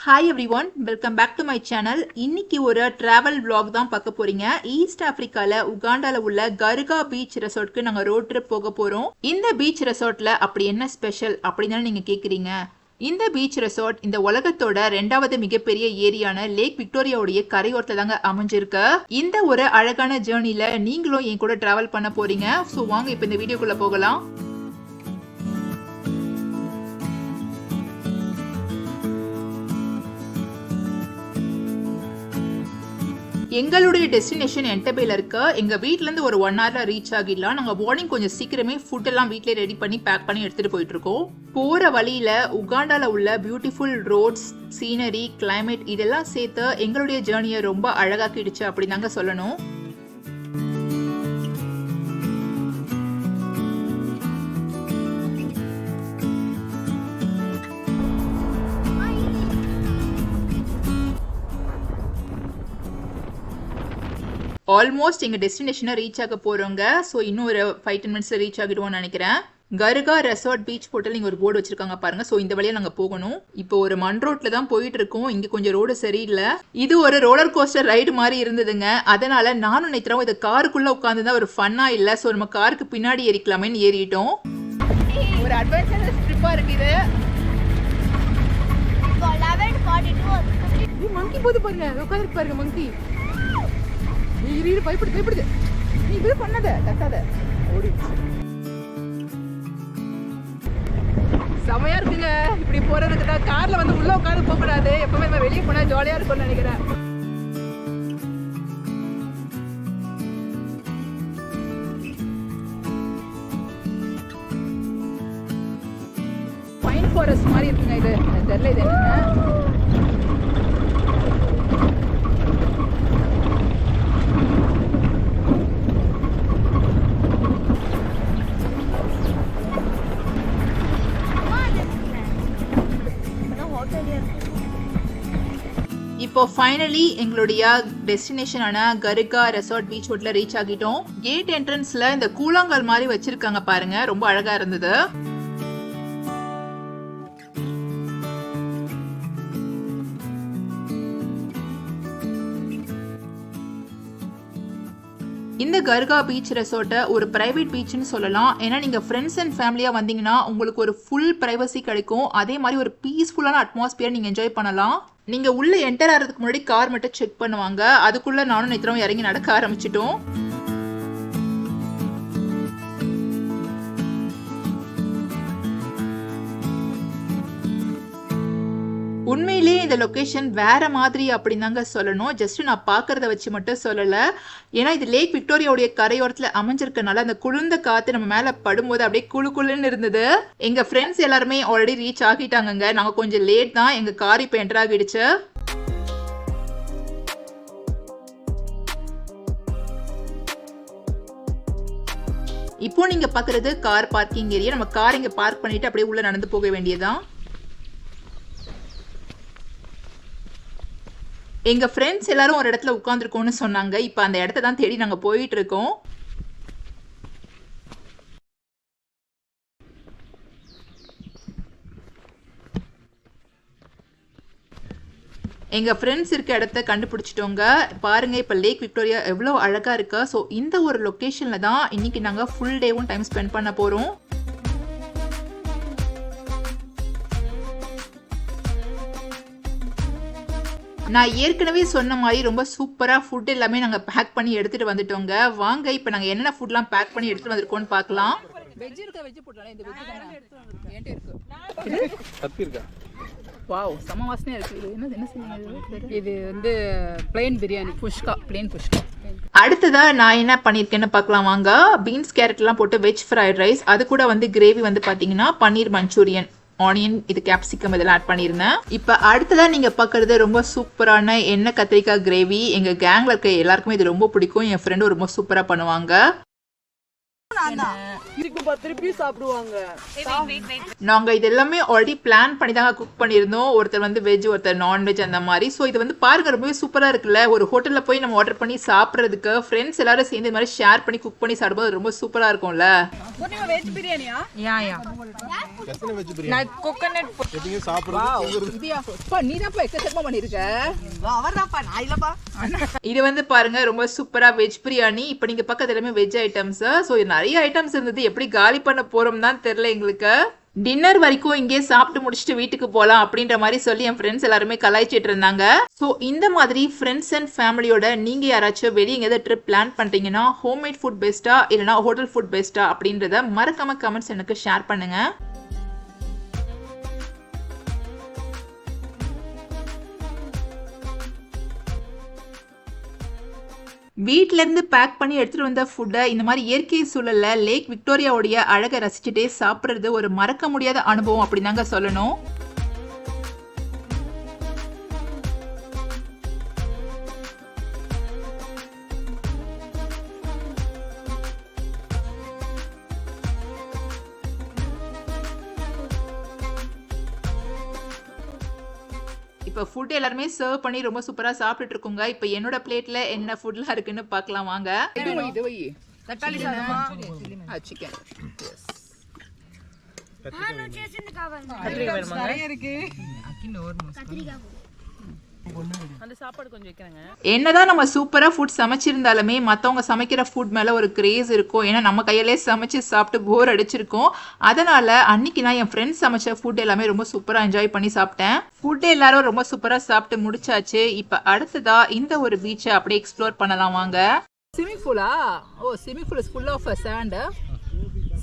Hi everyone, welcome back to my channel. இன்னைக்கு ஒரு travel vlog தான் பார்க்க போறீங்க. ஈஸ்ட் ஆப்பிரிக்கால உகாண்டால உள்ள கர்கா பீச் ரெசார்ட்க்கு நாங்கள் ரோட் ட்ரிப் போக போறோம். இந்த பீச் ரெசார்ட்ல அப்படி என்ன ஸ்பெஷல் அப்படின்னு நீங்க கேக்குறீங்க. இந்த பீச் ரெசார்ட் இந்த உலகத்தோட 2வது மிகப்பெரிய ஏரியான லேக் விக்டோரியாவுடைய கரையோரத்துல தாங்க அமைஞ்சிருக்கு. இந்த ஒரு அழகான ஜேர்னில நீங்களும் என் கூட டிராவல் பண்ண போறீங்க. ஸோ வாங்க இப்போ இந்த வீடியோக்குள்ள போகலாம். எங்களுடைய டெஸ்டினேஷன் என்டபேல இருக்க. எங்க வீட்ல இருந்து ஒரு 1 hourல ரீச் ஆகிடலாம். நாங்க மார்னிங் கொஞ்சம் சீக்கிரமே ஃபுட் எல்லாம் வீட்லயே ரெடி பண்ணி பேக் பண்ணி எடுத்துட்டு போயிட்டு இருக்கோம். போற வழியில உகாண்டால உள்ள பியூட்டிஃபுல் ரோட்ஸ், சீனரி, கிளைமேட் இதெல்லாம் சேர்த்து எங்களுடைய ஜேர்னியை ரொம்ப அழகாக்கிடுச்சு அப்படின்னு தாங்க சொல்லணும். ஆல்மோஸ்ட் எங்க டெஸ்டினேஷனை ரீச் ஆக போறோங்க. ஸோ இன்னும் ஒரு 5-10 மினிட்ஸ்ல ரீச் ஆகிடுவோம்னு நினைக்கிறேன். கர்கா ரெசார்ட் பீச் போட்டல் இங்க ஒரு போர்டு வச்சிருக்காங்க பாருங்க. ஸோ இந்த வழியா நாங்க போகணும். இப்போ ஒரு மண் ரோட்ல தான் போயிட்டு இருக்கோம். இங்க கொஞ்சம் ரோடு சரியில்லை. இது ஒரு ரோலர் கோஸ்டர் ரைடு மாதிரி இருந்ததுங்க. அதனால நானும் நினைக்கிறோம் இது காருக்குள்ள உட்காந்துதான் ஒரு ஃபன்னா இல்ல. ஸோ நம்ம காருக்கு பின்னாடி ஏறிக்கலாமேன்னு ஏறிட்டோம். ஒரு அட்வென்ச்சரஸ் ட்ரிப்பா இருக்கு இது. மங்கி போது பாருங்க, உட்காந்து பாருங்க மங்கி. பயப்படுது. நீ இப்படி பண்ணாத, தட்டாத. செமையா இருக்குங்க. இப்படி போறதுக்கு தான் கார்ல வந்து உள்ள உட்காந்து போக கூடாது. எப்பவுமே நம்ம வெளியே போனா ஜாலியா இருக்கும்னு நினைக்கிறேன். பைன் ஃபாரஸ்ட் மாதிரி இருக்குங்க இது. தெரியல இது என்ன. இப்போ ஃபைனலி எங்களுடைய டெஸ்டினேஷனான கர்கா ரெசார்ட் பீச் ரோட்ல ரீச் ஆகிட்டோம். கேட் என்ட்ரன்ஸ்ல இந்த கூழாங்கல் மாதிரி வச்சிருக்காங்க பாருங்க, ரொம்ப அழகா இருந்தது. இந்த கர்கா பீச் ரெசார்ட்டை ஒரு பிரைவேட் பீச்னு சொல்லலாம். ஏன்னா நீங்க ஃப்ரெண்ட்ஸ் அண்ட் ஃபேமிலியா வந்தீங்கன்னா உங்களுக்கு ஒரு ஃபுல் பிரைவசி கிடைக்கும். அதே மாதிரி ஒரு பீஸ்ஃபுல்லான அட்மாஸ்பியர் நீங்க என்ஜாய் பண்ணலாம். நீங்க உள்ள என்டர் ஆகிறதுக்கு முன்னாடி கார் மட்டும் செக் பண்ணுவாங்க. அதுக்குள்ள நானும் நேத்திரம் இறங்கி நடக்க ஆரம்பிச்சிட்டோம். உண்மையிலேயே இந்த லொக்கேஷன் வேற மாதிரி அப்படின்னு தாங்க சொல்லணும். ஜஸ்ட் நான் பார்க்கறத வச்சு மட்டும் சொல்லல. ஏன்னா இது லேக் விக்டோரியாவுடைய கரையோரத்துல அமைஞ்சிருக்கனால அந்த குளிர்ந்த காத்து நம்ம மேல படும்போது அப்படியே குளு குளுன்னு இருந்தது. எங்க ஃப்ரெண்ட்ஸ் எல்லாருமே ஆல்ரெடி ரீச் ஆகிட்டாங்க. நாங்க கொஞ்சம் லேட் தான். எங்க கார் இப்போ என்டர் ஆகிடுச்சு. இப்போ நீங்க பாக்குறது கார் பார்க்கிங் ஏரியா. நம்ம கார் இங்க பார்க் பண்ணிட்டு அப்படியே உள்ள நடந்து போக வேண்டியதான். எங்க ஃப்ரெண்ட்ஸ் எல்லாரும் ஒரு இடத்துல உட்காந்துருக்கோம்னு சொன்னாங்க. இப்போ அந்த இடத்த தான் தேடி நாங்க போயிட்டு இருக்கோம். எங்க ஃப்ரெண்ட்ஸ் இருக்க இடத்த கண்டுபிடிச்சிட்டோங்க. பாருங்க இப்போ லேக் விக்டோரியா எவ்வளோ அழகா இருக்கு. ஸோ இந்த ஒரு லொக்கேஷன்ல தான் இன்னைக்கு நாங்க ஃபுல் டேவும் டைம் ஸ்பெண்ட் பண்ண போறோம். நான் ஏற்கனவே சொன்ன மாதிரி ரொம்ப சூப்பரா ஃபுட் எல்லாமே நாங்க பேக் பண்ணி எடுத்துட்டு வந்துட்டோங்க. வாங்க இப்போ நாங்க என்னென்ன ஃபுட்லாம் பேக் பண்ணி எடுத்துட்டு வந்திருக்கோம்னு பார்க்கலாம். வெஜ் இருக்கா? வெஜ் போட்டானே. இந்த வெஜ் தான ஏன்ட்ட இருக்கு. கப்பி இருக்கா? வாவ், சம வாசனையா இருக்கு. இது என்ன செய்யுங்க? இது வந்து ப்ளைன் பிரியாணி, புஷ்கா, ப்ளைன் புஷ்கா. அடுத்ததா நான் என்ன பண்ணிருக்கேன்னு பார்க்கலாம் வாங்க. பீன்ஸ், கேரட் எல்லாம் போட்டு வெஜ் ஃப்ரைட் ரைஸ். அது கூட வந்து கிரேவி வந்து பாத்தீங்கன்னா பன்னீர் மஞ்சூரியன், ஆனியன், இது கேப்சிகம் இதெல்லாம் ஆட் பண்ணியிருந்தேன். இப்போ அடுத்ததான் நீங்க பார்க்கறது ரொம்ப சூப்பரான எண்ணெய் கத்திரிக்காய் கிரேவி. எங்க கேங்ல இருக்க எல்லாருக்குமே இது ரொம்ப பிடிக்கும். என் ஃப்ரெண்டும் ரொம்ப சூப்பரா பண்ணுவாங்க. திருப்பி சாப்பிடுவாங்க. நாங்க இது எல்லாமே ஆல்ரெடி பிளான் பண்ணி தாங்க குக் பண்ணியிருந்தோம். ஒருத்தர் வந்து வெஜ், ஒருத்தர் நான்வெஜ் அந்த மாதிரி. ஸோ இது வந்து பாருங்க ரொம்பவே சூப்பரா இருக்குல்ல. ஒரு ஹோட்டல்ல போய் நம்ம ஆர்டர் பண்ணி சாப்பிட்றதுக்கு ஃப்ரெண்ட்ஸ் எல்லாரும் சேர்ந்து இந்த மாதிரி ஷேர் பண்ணி குக் பண்ணி சாப்பிடும்போது ரொம்ப சூப்பரா இருக்கும்ல. வெஜ் பிரியாணியா? நான் கோகனட் நீ தான் எக்கச்சக்கமா பண்ணிருக்க. அவர்தான்ப்பா, நான் இல்லப்பா. இது வந்து பாருங்க ரொம்ப சூப்பரா வெஜ் பிரியாணி. இப்போ நீங்க பக்கத்துல எல்லாமே வெஜ் ஐட்டம்ஸ். ஸோ நிறைய ஐட்டம்ஸ் இருந்தது. எப்படி காலி பண்ண போறோம் தான் தெரியல எங்களுக்கு. டின்னர் வரைக்கும் இங்கே சாப்பிட்டு முடிச்சுட்டு வீட்டுக்கு போகலாம் அப்படின்ற மாதிரி சொல்லி என் ஃப்ரெண்ட்ஸ் எல்லாருமே கலாய்ச்சிட்டு இருந்தாங்க. ஸோ இந்த மாதிரி ஃப்ரெண்ட்ஸ் அண்ட் ஃபேமிலியோட நீங்க யாராச்சும் வெளியே எங்கேயாவது ட்ரிப் பிளான் பண்றீங்கன்னா ஹோம்மேட் ஃபுட் பெஸ்ட்டா இல்லைனா ஹோட்டல் ஃபுட் பெஸ்ட்டா அப்படின்றத மறக்காம கமெண்ட்ஸ் எனக்கு ஷேர் பண்ணுங்க. வீட்ல இருந்து பேக் பண்ணி எடுத்துட்டு வந்த ஃபுட்டை இந்த மாதிரி இயற்கை சூழல்ல லேக் விக்டோரியாவுடைய அழகை ரசிச்சுட்டே சாப்பிட்றது ஒரு மறக்க முடியாத அனுபவம் அப்படிதாங்க சொல்லணும். இப்போ ஃபுட் எல்லாருமே சர்வ் பண்ணி ரொம்ப சூப்பரா சாப்பிட்டுட்டு இருக்கோங்க. இப்போ என்னோட பிளேட்ல என்ன ஃபுட்லாம் இருக்குன்னு பார்க்கலாம் வாங்க. இது வை. தக்காளி சாதமா? சிக்கன். எஸ். நிறைய இருக்கு. அந்த சாப்பாடு கொஞ்சம் வைக்கறங்க. என்னதான் நம்ம சூப்பரா ஃபுட் சமைச்சிருந்தாலுமே மத்தவங்க சமைக்கிற ஃபுட் மேல ஒரு கிரேஸ் இருக்கும். ஏன்னா நம்ம கையிலே சமைச்சு சாப்பிட்டு போர் அடிச்சிருக்கோம். அதனால அன்னைக்கு நான் என் ஃப்ரெண்ட்ஸ் சமைச்ச ஃபுட் எல்லாமே ரொம்ப சூப்பரா என்ஜாய் பண்ணி சாப்பிட்டேன். ஃபுட் எல்லாரும் ரொம்ப சூப்பரா சாப்பிட்டு முடிச்சாச்சு. இப்ப அடுத்ததா இந்த ஒரு பீச்சை அப்படியே எக்ஸ்ப்ளோர் பண்ணலாம் வாங்க. ஸ்விமிங் பூலா? Oh, swimming pool is full of sand.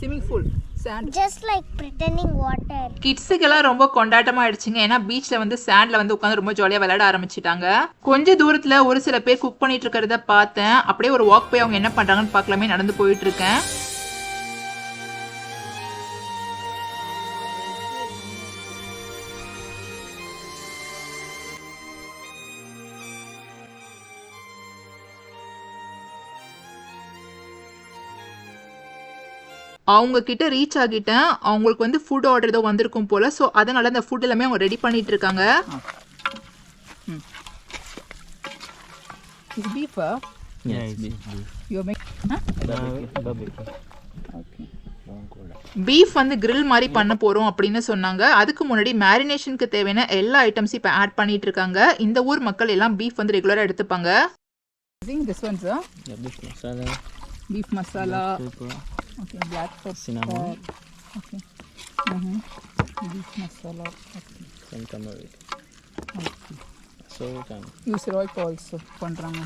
Swimming pool sand. Just like pretending water. கிட்ஸுக்கெல்லாம் ரொம்ப கொண்டாட்டமா ஆயிடுச்சுங்க. ஏன்னா பீச்ல வந்து சாண்ட்ல வந்து உட்காந்து ரொம்ப ஜாலியா விளையாட ஆரம்பிச்சிட்டாங்க. கொஞ்ச தூரத்துல ஒரு சில பேர் குக் பண்ணிட்டு இருக்கிறத பார்த்தேன். அப்படியே ஒரு வாக் போய் அவங்க என்ன பண்றாங்கன்னு பார்க்கலாமே நடந்து போயிட்டு இருக்கேன். அவங்க கிட்ட ரீச் ஆகிட்டேன். அவங்களுக்கு வந்து ஃபுட் ஆர்டர் ஏதோ வந்திருக்கும் போல. ஸோ அதனால அந்த ஃபுட் எல்லாமே அவங்க ரெடி பண்ணிட்டு இருக்காங்க. Beef? Yeah, it's beef. You make? Barbecue. Okay. Beef வந்து கிரில் மாதிரி பண்ண போறோம் அப்படின்னு சொன்னாங்க. அதுக்கு முன்னாடி மேரினேஷனுக்கு தேவையான எல்லா ஐட்டம்ஸும் இப்போ ஆட் பண்ணிட்டு இருக்காங்க. இந்த ஊர் மக்கள் எல்லாம் பீஃப் வந்து ரெகுலரா எடுத்துப்பாங்க. This one's a Yeah, beef masala. beef masala. Pepper. Okay, black pepper. Cinnamon. Okay. Beef masala. Okay. Some turmeric. Okay. So we can. Use oil also பண்றாங்க.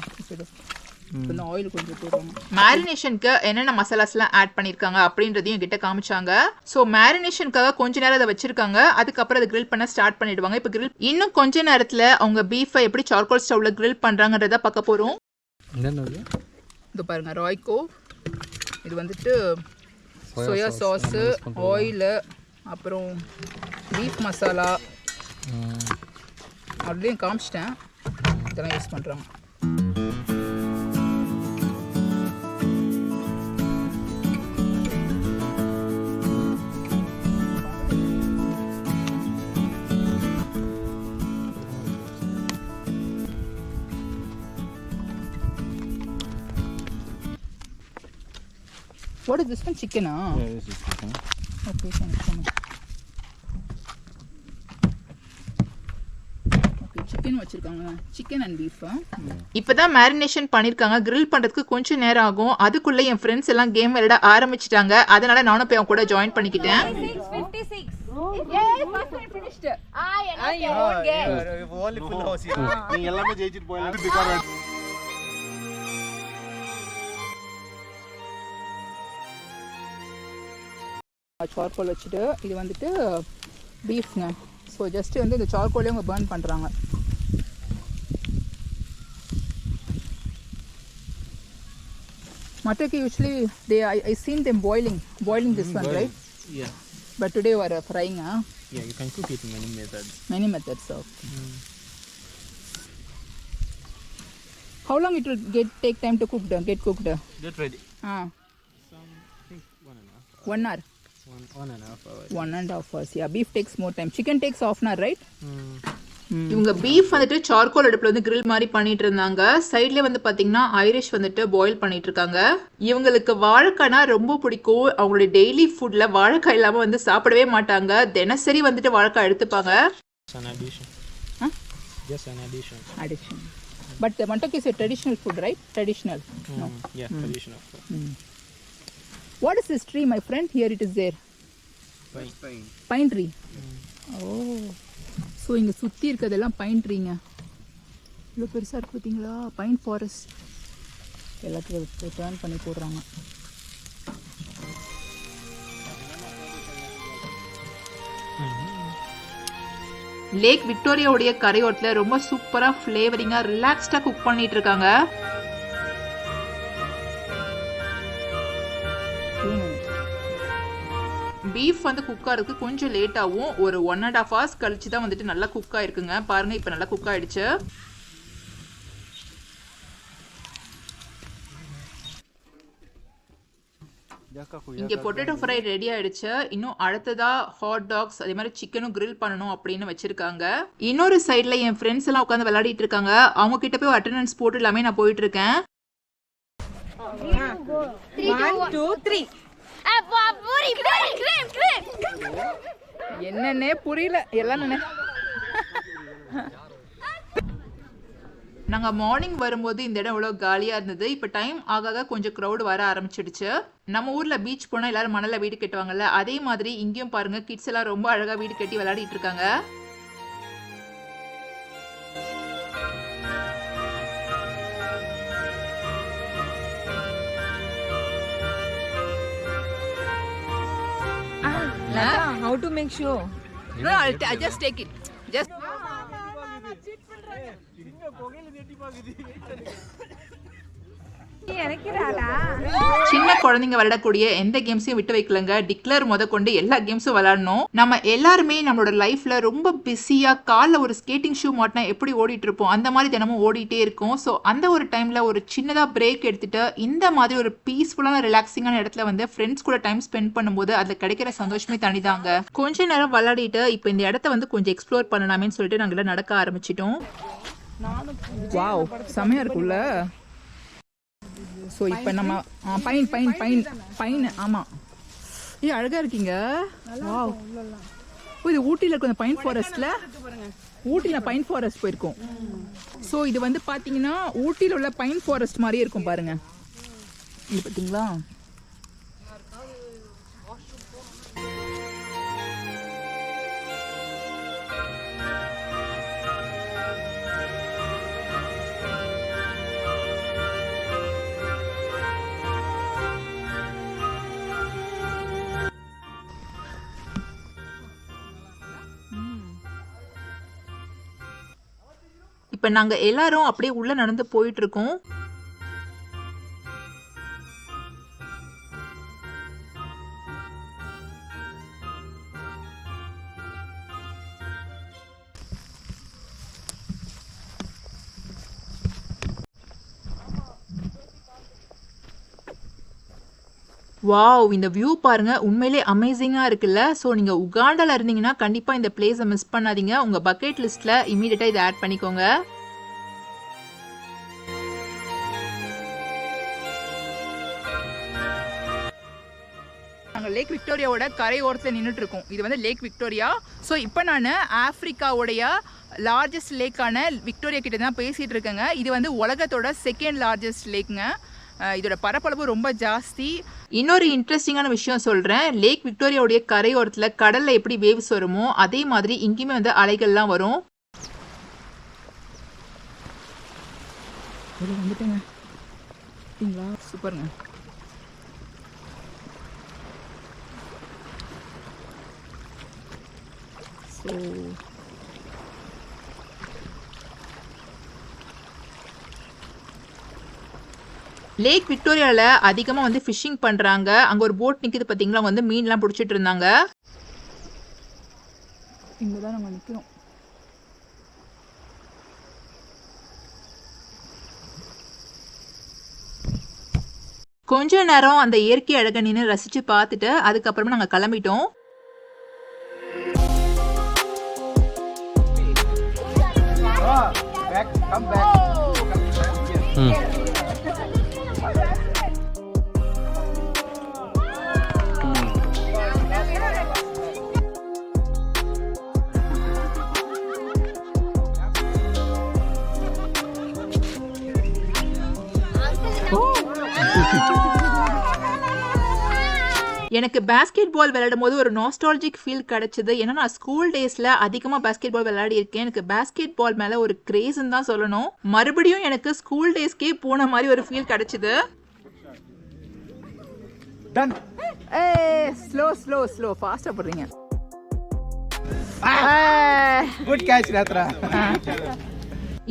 இப்போ ஆயில் கொஞ்சம் போடுறாங்க. மேரினேஷனுக்கு என்னென்ன மசாலாஸ்லாம் ஆட் பண்ணியிருக்காங்க அப்படின்றதையும் என்கிட்ட காமிச்சாங்க. ஸோ மேரினேஷனுக்காக கொஞ்ச நேரம் அதை வச்சிருக்காங்க. அதுக்கப்புறம் அதை கிரில் பண்ண ஸ்டார்ட் பண்ணிடுவாங்க. இப்போ கிரில் இன்னும் கொஞ்ச நேரத்தில் அவங்க பீஃபை எப்படி சார்கோல் ஸ்டவ்ல கிரில் பண்றாங்கன்றத பார்க்க போறோம். இது பாருங்க ராய்கோ. இது வந்துட்டு சோயா சாஸு, ஆயிலு, அப்புறம் பீஃப் மசாலா அப்படியும் காமிச்சிட்டேன். இதெல்லாம் யூஸ் பண்ணுறாங்க. What is this one? Chicken? Yeah, this is chicken. Okay, come on. Okay, chicken வச்சிருக்காங்க. Chicken and beef. இப்பதான் மேரினேஷன் பண்ணிருக்காங்க. கிரில் பண்றதுக்கு கொஞ்சம் நேரம் ஆகும். அதுக்குள்ள என் ஃப்ரெண்ட்ஸ் எல்லாம் கேம் விளையாட ஆரம்பிச்சிட்டாங்க. அதனால நானும் போய் அவங்க கூட ஜாயின் பண்ணிக்கிட்டேன். 56. Yes, first one finished. You won't get. only full house. நீங்க எல்லாமே ஜெயிச்சிட்டு போயிடலாம். சார்கோல் வச்சுட்டு இது வந்துட்டு பீஃப்ங்க. ஸோ ஜஸ்ட்டு வந்து இந்த சார்கோலே அவங்க பர்ன் பண்ணுறாங்க. மட்டக்கு usually I seen them boiling this one, right? Yeah. But today we are frying. Yeah, you can cook it in many methods. Many methods. Okay. How long it will take time to get cooked? Get ready. Ah. Some, I think 1 hour. 1.5 hours. 1.5 hours. Yeah, beef takes more time. Chicken takes half an hour, right? இவங்க beef வந்துட்டு charcoal அடுப்புல வந்து grill மாதிரி பண்ணிட்டு இருந்தாங்க. சைட்ல வந்து பாத்தீங்கன்னா ஐரிஷ் வந்துட்டு பாயில் பண்ணிட்டு இருக்காங்க. இவங்களுக்கு வாழைக்காய்னா ரொம்ப பிடிக்கும். அவங்களுடைய டெய்லி ஃபுட்ல வாழைக்காய் இல்லாம வந்து சாப்பிடவே மாட்டாங்க. தினசரி வந்துட்டு வாழைக்காய் எடுத்துப்பாங்க. It's an addition. Huh? Just an addition. Addition. But the mantok is a traditional food, right? Traditional. No. Yeah, traditional food. What is this tree, my friend? Here it is there. Pine tree. Oh. So இங்கே சுற்றி இருக்கிறதெல்லாம் pine ட்ரீங்க. இவ்வளோ பெருசாக இருக்கு பார்த்தீங்களா? Pine forest. எல்லாத்தையும் turn பண்ணி போடுறாங்க. லேக் விக்டோரியாவுடைய கரையோரத்தில் ரொம்ப சூப்பராக ஃப்ளேவரிங்காக ரிலாக்ஸ்டாக குக் பண்ணிட்டு இருக்காங்க. பீஃப் வந்து குக் ஆகிறதுக்கு கொஞ்சம் லேட் ஆகும். ஒரு 1.5 hours கழிச்சு தான் வந்துட்டு நல்லா குக் ஆயிருக்குங்க. பாருங்க இப்போ நல்லா குக் ஆயிடுச்சு. இங்கே பொட்டேட்டோ ஃப்ரை ரெடி ஆயிடுச்சு. இன்னும் அடுத்ததா ஹாட் டாக்ஸ் அதே மாதிரி சிக்கனும் கிரில் பண்ணணும் அப்படின்னு வச்சிருக்காங்க. இன்னொரு சைட்ல என் ஃப்ரெண்ட்ஸ் எல்லாம் உட்காந்து விளையாடிட்டு இருக்காங்க. அவங்க கிட்ட போய் அட்டெண்டன்ஸ் போட்டு எல்லாமே நான் போயிட்டு இருக்கேன். 1 2 3 என்னன்னே புரியல எல்லாம் நானே. நாங்கள் மார்னிங் வரும்போது இந்த இடம் இவ்வளோ காலியாக இருந்தது. இப்போ டைம் ஆக கொஞ்சம் க்ரௌட் வர ஆரம்பிச்சிடுச்சு. நம்ம ஊரில் பீச் போனால் எல்லாரும் மணலில் வீடு கட்டுவாங்கல்ல, அதே மாதிரி இங்கேயும் பாருங்க கிட்ஸ் எல்லாம் ரொம்ப அழகாக வீடு கட்டி விளையாடிட்டு இருக்காங்க. how to make sure? No, I'll just take it. Just சின்ன குழந்தைங்க விளையாடக்கூடிய எந்த கேம்ஸையும் விட்டு வைக்கலங்க. டிக்ளேர் கொண்டு எல்லா கேம்ஸும் விளையாடணும். நம்ம எல்லாருமே நம்மளோட லைஃப்ல ரொம்ப பிஸியா காலைல ஒரு ஸ்கேட்டிங் ஷூ மாட்டினா எப்படி ஓடிட்டு இருப்போம், அந்த மாதிரி தினமும் ஓடிட்டே இருக்கும். ஸோ அந்த ஒரு டைம்ல ஒரு சின்னதா பிரேக் எடுத்துட்டு இந்த மாதிரி ஒரு பீஸ்ஃபுல்லான ரிலாக்ஸிங்கான இடத்துல வந்து ஃப்ரெண்ட்ஸ் கூட டைம் ஸ்பெண்ட் பண்ணும்போது அதுல கிடைக்கிற சந்தோஷமே தனிதாங்க. கொஞ்ச நேரம் விளையாடிட்டு இப்போ இந்த இடத்த வந்து கொஞ்சம் எக்ஸ்ப்ளோர் பண்ணலாமேன்னு சொல்லிட்டு நாங்கள் நடக்க ஆரம்பிச்சிட்டோம். வாவ், செமையா இருக்குல்ல. ஸோ இப்போ நம்ம பைன் பைன் பைன் பைன் ஆமாம். அழகா இருக்கீங்க. வாவ், இது ஊட்டியில் இருக்கும் அந்த பைன் ஃபாரஸ்ட்ல. ஊட்டியில் பைன் ஃபாரஸ்ட் போயிருக்கோம். ஸோ இது வந்து பார்த்தீங்கன்னா ஊட்டியில் உள்ள பைன் ஃபாரஸ்ட் மாதிரியே இருக்கும் பாருங்க. இது பார்த்தீங்களா? இப்போ நாங்கள் எல்லாரும் அப்படியே உள்ள நடந்து போயிட்டு இருக்கோம். வாவ், இந்த வியூ பாருங்க, உண்மையிலே அமேசிங்காக இருக்குல்ல. ஸோ நீங்கள் உகாண்டால இருந்தீங்கன்னா கண்டிப்பாக இந்த பிளேஸை மிஸ் பண்ணாதீங்க. உங்கள் பக்கெட் லிஸ்ட்டில் இமீடியட்டாக இதை ஆட் பண்ணிக்கோங்க. நாங்கள் லேக் விக்டோரியாவோட கரையோரத்தில் நின்றுட்டு இருக்கோம். இது வந்து லேக் விக்டோரியா. ஸோ இப்போ நான் ஆஃப்ரிக்காவுடைய லார்ஜஸ்ட் லேக்கான விக்டோரியா கிட்ட தான் பேசிகிட்டு இருக்கேங்க. இது வந்து உலகத்தோட செகண்ட் லார்ஜஸ்ட் லேக்குங்க. இதோட பரப்பளவு ரொம்ப ஜாஸ்தி. இன்னொரு இன்ட்ரெஸ்டிங்கான விஷயம் சொல்கிறேன். லேக் விக்டோரியாவுடைய கரையோரத்தில் கடலில் எப்படி வேவ்ஸ் வருமோ அதே மாதிரி இங்கேயுமே வந்து அலைகள்லாம் வரும். வந்துட்டுங்க சரிங்களா? சூப்பருங்க. ஸோ லேக் விக்டோரியாவில் அதிகமாக வந்து ஃபிஷிங் பண்ணுறாங்க. அங்கே ஒரு போட் நிற்கிது பார்த்தீங்களா, அவங்க வந்து மீன்லாம் பிடிச்சிட்டு இருந்தாங்க. இங்கே தான் நாங்கள் நிற்கிறோம். கொஞ்ச நேரம் அந்த இயற்கை அழகை நின்று ரசிச்சு பார்த்துட்டு அதுக்கப்புறமா நாங்கள் கிளம்பிட்டோம். எனக்கு பேஸ்கெட் பால் விளையாடும் போது ஒரு நாஸ்டாலஜிக் ஃபீல் கிடைச்சது. ஏன்னா நான் ஸ்கூல் டேஸ்ல அதிகமாக பேஸ்கெட் பால் விளையாடி இருக்கேன். எனக்கு பேஸ்கெட் பால் மேல ஒரு கிரேஸ்ன்னு தான் சொல்லணும். மறுபடியும் எனக்கு ஸ்கூல் டேஸ்க்கே போன மாதிரி ஒரு ஃபீல் கிடைச்சது. ஸ்லோ ஸ்லோ ஸ்லோ ஃபாஸ்டா போடுறீங்க. Good catch Ratra.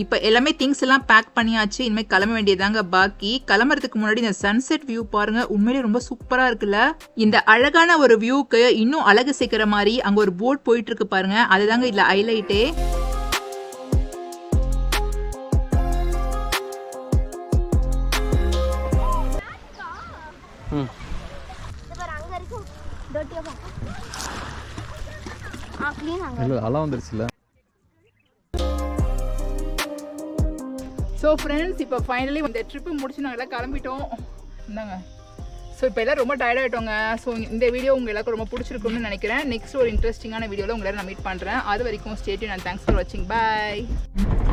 இப்போ எல்லாமே திங்ஸ் எல்லாம் பேக் பண்ணியாச்சு. இனிமேல் கிளம்ப வேண்டியதாங்க பாக்கி. கிளம்புறதுக்கு முன்னாடி இந்த சன்செட் வியூ பாருங்க, உண்மையிலே ரொம்ப சூப்பரா இருக்குல்ல. இந்த அழகான ஒரு வியூக்கு இன்னும் அழகு சேர்க்கிற மாதிரி அங்க ஒரு போட் போயிட்டு இருக்கு பாருங்க, அதுதாங்க இதுல ஹைலைட்டே. அலாம் வந்துருச்சுல. ஸோ ஃப்ரெண்ட்ஸ், இப்போ ஃபைனலி இந்த ட்ரிப்பு முடிச்சு நாங்கள் எல்லாம் கிளம்பிட்டோம். இந்தாங்க. ஸோ இப்போ எல்லாம் ரொம்ப டயர்ட் ஆகிட்டோங்க. ஸோ இந்த வீடியோ உங்கள் எல்லாருக்கும் ரொம்ப பிடிச்சிருக்கும்னு நினைக்கிறேன். நெக்ஸ்ட் ஒரு இன்ட்ரெஸ்டிங்கான வீடியோவில் உங்களை நான் மீட் பண்ணுறேன். அது வரைக்கும் stay tune and thanks for வாட்சிங். பை.